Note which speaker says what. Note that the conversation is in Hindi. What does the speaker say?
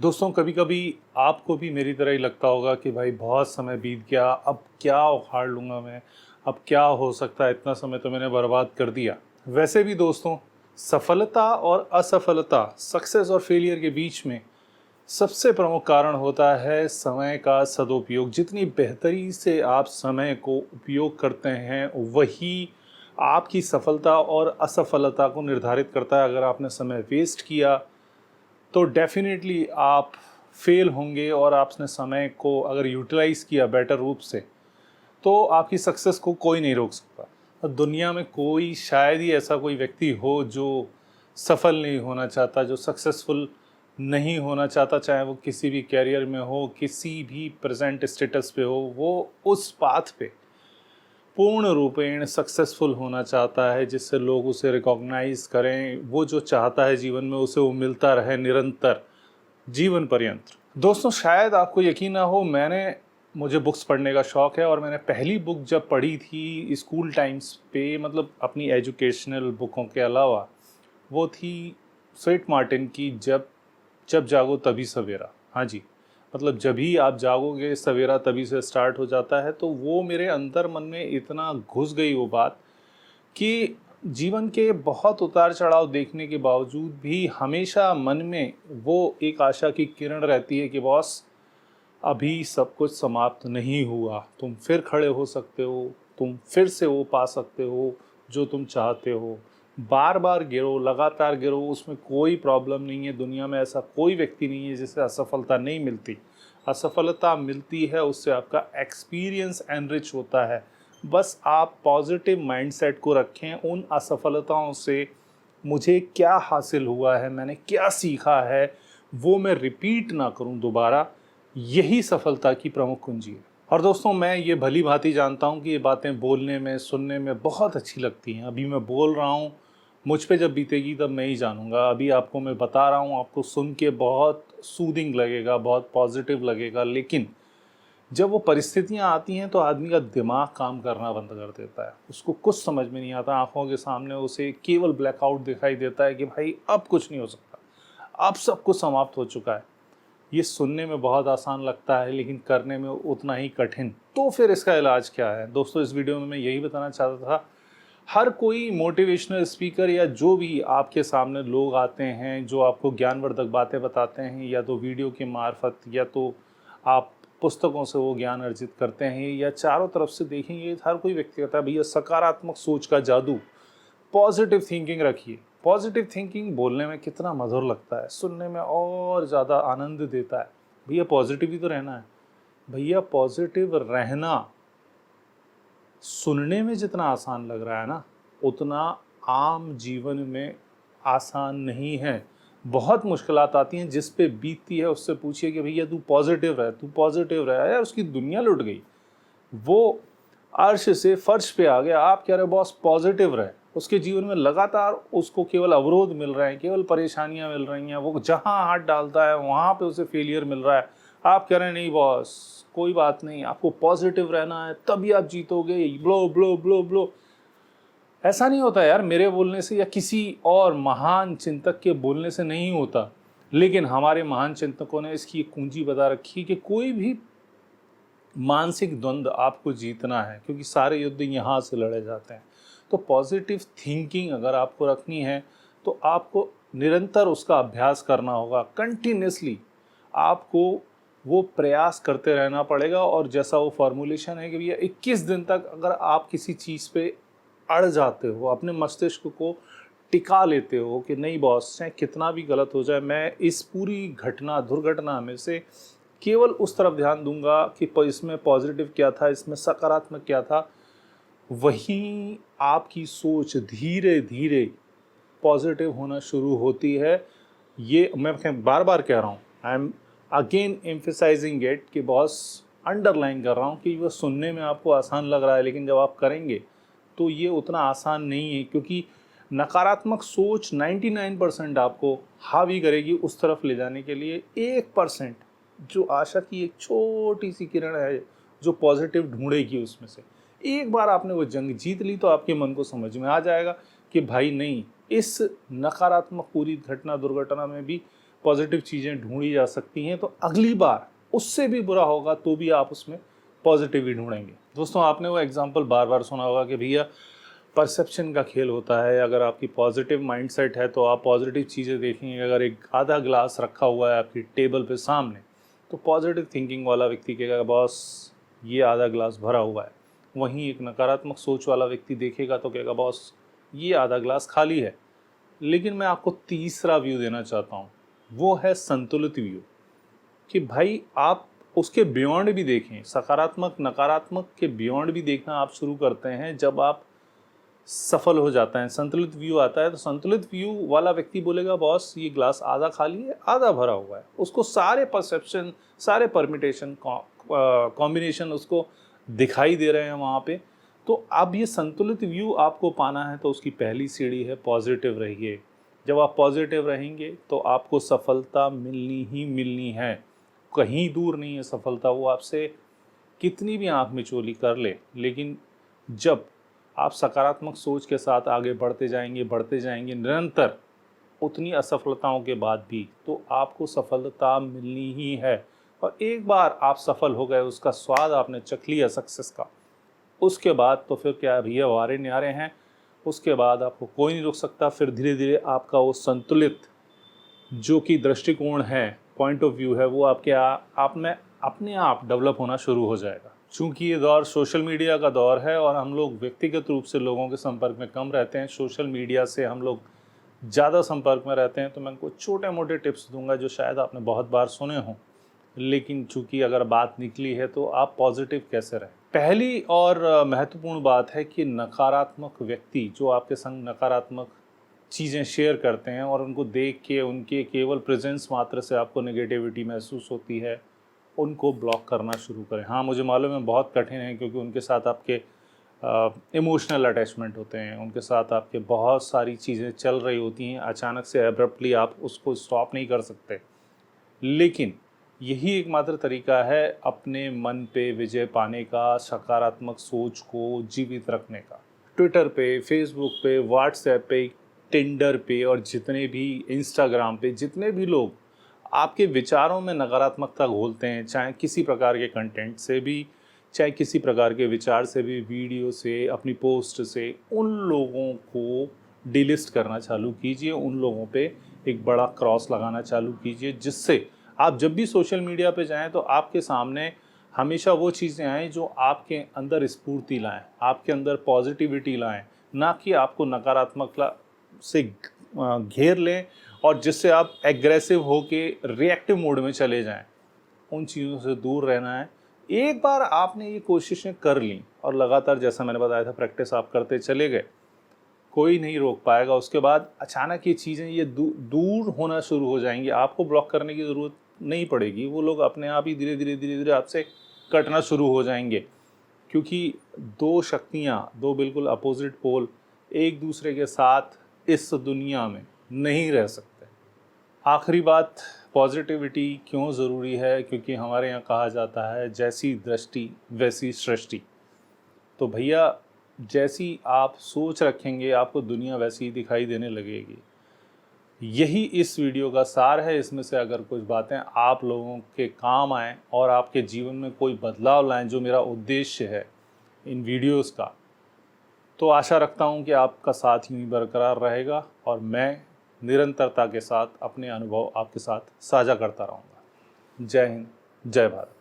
Speaker 1: दोस्तों कभी कभी आपको भी मेरी तरह ही लगता होगा कि भाई बहुत समय बीत गया, अब क्या उखाड़ लूँगा मैं, अब क्या हो सकता है, इतना समय तो मैंने बर्बाद कर दिया। वैसे भी दोस्तों, सफलता और असफलता, सक्सेस और फेलियर के बीच में सबसे प्रमुख कारण होता है समय का सदुपयोग। जितनी बेहतरी से आप समय को उपयोग करते हैं वही आपकी सफलता और असफलता को निर्धारित करता है। अगर आपने समय वेस्ट किया तो डेफिनेटली आप फेल होंगे, और आपने समय को अगर यूटिलाइज किया बेटर रूप से तो आपकी सक्सेस को कोई नहीं रोक सकता। और दुनिया में कोई शायद ही ऐसा कोई व्यक्ति हो जो सफल नहीं होना चाहता, जो सक्सेसफुल नहीं होना चाहता, चाहे वो किसी भी कैरियर में हो, किसी भी प्रेजेंट स्टेटस पे हो, वो उस पाथ पे पूर्ण रूपेण सक्सेसफुल होना चाहता है जिससे लोग उसे रिकॉग्नाइज करें। वो जो चाहता है जीवन में उसे वो मिलता रहे निरंतर जीवन पर्यंत। दोस्तों शायद आपको यकीन ना हो, मुझे बुक्स पढ़ने का शौक़ है, और मैंने पहली बुक जब पढ़ी थी स्कूल टाइम्स पे, मतलब अपनी एजुकेशनल बुकों के अलावा, वो थी स्वेट मार्टिन की जब जब जागो तभी सवेरा। हाँ जी, मतलब जब ही आप जागोगे सवेरा तभी से स्टार्ट हो जाता है। तो वो मेरे अंदर मन में इतना घुस गई वो बात कि जीवन के बहुत उतार चढ़ाव देखने के बावजूद भी हमेशा मन में वो एक आशा की किरण रहती है कि बॉस, अभी सब कुछ समाप्त नहीं हुआ, तुम फिर खड़े हो सकते हो, तुम फिर से वो पा सकते हो जो तुम चाहते हो। बार बार गिरो, लगातार गिरो, उसमें कोई प्रॉब्लम नहीं है। दुनिया में ऐसा कोई व्यक्ति नहीं है जिसे असफलता नहीं मिलती। असफलता मिलती है, उससे आपका एक्सपीरियंस एनरिच होता है। बस आप पॉजिटिव माइंडसेट को रखें उन असफलताओं से। मुझे क्या हासिल हुआ है, मैंने क्या सीखा है, वो मैं रिपीट ना करूं दोबारा। यही सफलता की प्रमुख कुंजी है। और दोस्तों मैं ये भली भांति जानता हूँ कि ये बातें बोलने में, सुनने में बहुत अच्छी लगती हैं। अभी मैं बोल रहा हूँ, मुझ पे जब बीतेगी तब मैं ही जानूंगा। अभी आपको मैं बता रहा हूँ, आपको सुन के बहुत सूदिंग लगेगा, बहुत पॉजिटिव लगेगा, लेकिन जब वो परिस्थितियाँ आती हैं तो आदमी का दिमाग काम करना बंद कर देता है। उसको कुछ समझ में नहीं आता, आंखों के सामने उसे केवल ब्लैकआउट दिखाई देता है कि भाई अब कुछ नहीं हो सकता, अब सब कुछ समाप्त हो चुका है। ये सुनने में बहुत आसान लगता है लेकिन करने में उतना ही कठिन। तो फिर इसका इलाज क्या है? दोस्तों इस वीडियो में मैं यही बताना चाहता था। हर कोई मोटिवेशनल स्पीकर या जो भी आपके सामने लोग आते हैं जो आपको ज्ञानवर्धक बातें बताते हैं, या तो वीडियो के मार्फत, या तो आप पुस्तकों से वो ज्ञान अर्जित करते हैं, या चारों तरफ से देखेंगे हर कोई व्यक्ति कहता है भैया सकारात्मक सोच का जादू, पॉजिटिव थिंकिंग रखिए। पॉजिटिव थिंकिंग बोलने में कितना मधुर लगता है, सुनने में और ज़्यादा आनंद देता है। भैया पॉजिटिव ही तो रहना है। भैया पॉजिटिव रहना सुनने में जितना आसान लग रहा है ना, उतना आम जीवन में आसान नहीं है। बहुत मुश्किलात आती हैं, जिस पे बीतती है उससे पूछिए कि भैया तू पॉजिटिव रह, तू पॉजिटिव रह, यार उसकी दुनिया लुट गई। वो अर्श से फर्श पे आ गया, आप कह रहे हो बॉस पॉजिटिव रहे। उसके जीवन में लगातार उसको केवल अवरोध मिल रहे हैं, केवल परेशानियां मिल रही हैं। वो जहां हाथ डालता है वहां पे उसे फेलियर मिल रहा है। आप कह रहे हैं नहीं बॉस कोई बात नहीं, आपको पॉजिटिव रहना है तभी आप जीतोगे, ब्लो ब्लो ब्लो ब्लो। ऐसा नहीं होता यार, मेरे बोलने से या किसी और महान चिंतक के बोलने से नहीं होता। लेकिन हमारे महान चिंतकों ने इसकी एक कुंजी बता रखी कि कोई भी मानसिक द्वंद्व आपको जीतना है, क्योंकि सारे युद्ध यहाँ से लड़े जाते हैं। तो पॉजिटिव थिंकिंग अगर आपको रखनी है तो आपको निरंतर उसका अभ्यास करना होगा। कंटिन्यूसली आपको वो प्रयास करते रहना पड़ेगा। और जैसा वो फॉर्मूलेशन है कि भैया 21 दिन तक अगर आप किसी चीज़ पे अड़ जाते हो, अपने मस्तिष्क को टिका लेते हो कि नहीं बॉस चाहे कितना भी गलत हो जाए, मैं इस पूरी घटना दुर्घटना में से केवल उस तरफ ध्यान दूंगा कि इसमें पॉजिटिव क्या था, इसमें सकारात्मक क्या था, वहीं आपकी सोच धीरे धीरे पॉजिटिव होना शुरू होती है। ये मैं बार बार कह रहा हूँ, I am again emphasizing it, कि बॉस अंडरलाइन कर रहा हूँ कि वो सुनने में आपको आसान लग रहा है, लेकिन जब आप करेंगे तो ये उतना आसान नहीं है। क्योंकि नकारात्मक सोच 99% आपको हावी करेगी उस तरफ ले जाने के लिए। 1% जो आशा की एक छोटी सी किरण है जो पॉजिटिव ढूंढेगी उसमें से। एक बार आपने वो जंग जीत ली तो आपके मन को समझ में आ जाएगा कि भाई नहीं, इस नकारात्मक पूरी घटना दुर्घटना में भी पॉजिटिव चीज़ें ढूंढी जा सकती हैं, तो अगली बार उससे भी बुरा होगा तो भी आप उसमें पॉजिटिव ही ढूंढेंगे। दोस्तों, आपने वो एग्जाम्पल बार बार सुना होगा कि भैया परसेप्शन का खेल होता है। अगर आपकी पॉजिटिव माइंडसेट है तो आप पॉजिटिव चीज़ें देखेंगे। अगर एक आधा ग्लास रखा हुआ है आपकी टेबल पे सामने, तो पॉजिटिव थिंकिंग वाला व्यक्ति कहेगा बॉस ये आधा ग्लास भरा हुआ है। वहीं एक नकारात्मक सोच वाला व्यक्ति देखेगा तो कहेगा बॉस ये आधा ग्लास खाली है। लेकिन मैं आपको तीसरा व्यू देना चाहता हूँ, वो है संतुलित व्यू, कि भाई आप उसके बियॉन्ड भी देखें। सकारात्मक नकारात्मक के बियॉन्ड भी देखना आप शुरू करते हैं जब आप सफल हो जाता है, संतुलित व्यू आता है। तो संतुलित व्यू वाला व्यक्ति बोलेगा बॉस ये ग्लास आधा खाली है, आधा भरा हुआ है। उसको सारे परसेप्शन, सारे परमिटेशन, कॉम्बिनेशन उसको दिखाई दे रहे हैं वहाँ पे। तो अब ये संतुलित व्यू आपको पाना है तो उसकी पहली सीढ़ी है पॉजिटिव रहिए। जब आप पॉजिटिव रहेंगे तो आपको सफलता मिलनी ही मिलनी है, कहीं दूर नहीं है सफलता। वो आपसे कितनी भी आँख मिचौली कर ले, लेकिन जब आप सकारात्मक सोच के साथ आगे बढ़ते जाएंगे निरंतर, उतनी असफलताओं के बाद भी, तो आपको सफलता मिलनी ही है। और एक बार आप सफल हो गए, उसका स्वाद आपने चख लिया सक्सेस का, उसके बाद तो फिर क्या भैया वारे न्यारे हैं। उसके बाद आपको कोई नहीं रोक सकता। फिर धीरे धीरे आपका वो संतुलित जो कि दृष्टिकोण है, पॉइंट ऑफ व्यू है, वो आपके आप में अपने आप डेवलप होना शुरू हो जाएगा। चूँकि ये दौर सोशल मीडिया का दौर है और हम लोग व्यक्तिगत रूप से लोगों के संपर्क में कम रहते हैं, सोशल मीडिया से हम लोग ज़्यादा संपर्क में रहते हैं, तो मैं कुछ छोटे मोटे टिप्स दूंगा जो शायद आपने बहुत बार सुने हों, लेकिन चूँकि अगर बात निकली है तो आप पॉजिटिव कैसे रहें। पहली और महत्वपूर्ण बात है कि नकारात्मक व्यक्ति जो आपके संग नकारात्मक चीज़ें शेयर करते हैं और उनको देख के उनके केवल प्रेजेंस मात्र से आपको नेगेटिविटी महसूस होती है, उनको ब्लॉक करना शुरू करें। हाँ, मुझे मालूम है बहुत कठिन है, क्योंकि उनके साथ आपके इमोशनल अटैचमेंट होते हैं, उनके साथ आपके बहुत सारी चीज़ें चल रही होती हैं, अचानक से एब्रप्टली आप उसको स्टॉप नहीं कर सकते। लेकिन यही एकमात्र तरीका है अपने मन पे विजय पाने का, सकारात्मक सोच को जीवित रखने का। ट्विटर पे, फेसबुक पे, व्हाट्सएप पे, टिंडर पे और जितने भी इंस्टाग्राम पे जितने भी लोग आपके विचारों में नकारात्मकता घोलते हैं, चाहे किसी प्रकार के कंटेंट से भी, चाहे किसी प्रकार के विचार से भी, वीडियो से, अपनी पोस्ट से, उन लोगों को डिलिस्ट करना चालू कीजिए। उन लोगों पे एक बड़ा क्रॉस लगाना चालू कीजिए, जिससे आप जब भी सोशल मीडिया पे जाएं तो आपके सामने हमेशा वो चीज़ें आएँ जो आपके अंदर स्फूर्ति लाएं, आपके अंदर पॉजिटिविटी लाएं, ना कि आपको नकारात्मकता से घेर लें और जिससे आप एग्रेसिव होके रिएक्टिव मोड में चले जाएं। उन चीज़ों से दूर रहना है। एक बार आपने ये कोशिशें कर ली और लगातार, जैसा मैंने बताया था, प्रैक्टिस आप करते चले गए, कोई नहीं रोक पाएगा। उसके बाद अचानक ये चीज़ें ये दूर होना शुरू हो जाएंगी। आपको ब्लॉक करने की ज़रूरत नहीं पड़ेगी, वो लोग अपने आप ही धीरे धीरे आपसे कटना शुरू हो जाएंगे। क्योंकि दो शक्तियाँ, दो बिल्कुल अपोजिट पोल एक दूसरे के साथ इस दुनिया में नहीं रह सकते। आखिरी बात, पॉजिटिविटी क्यों ज़रूरी है? क्योंकि हमारे यहाँ कहा जाता है जैसी दृष्टि वैसी सृष्टि। तो भैया जैसी आप सोच रखेंगे आपको दुनिया वैसी ही दिखाई देने लगेगी। यही इस वीडियो का सार है। इसमें से अगर कुछ बातें आप लोगों के काम आएँ और आपके जीवन में कोई बदलाव लाएं, जो मेरा उद्देश्य है इन वीडियोस का, तो आशा रखता हूं कि आपका साथ यूं ही बरकरार रहेगा और मैं निरंतरता के साथ अपने अनुभव आपके साथ साझा करता रहूँगा। जय हिंद, जय भारत।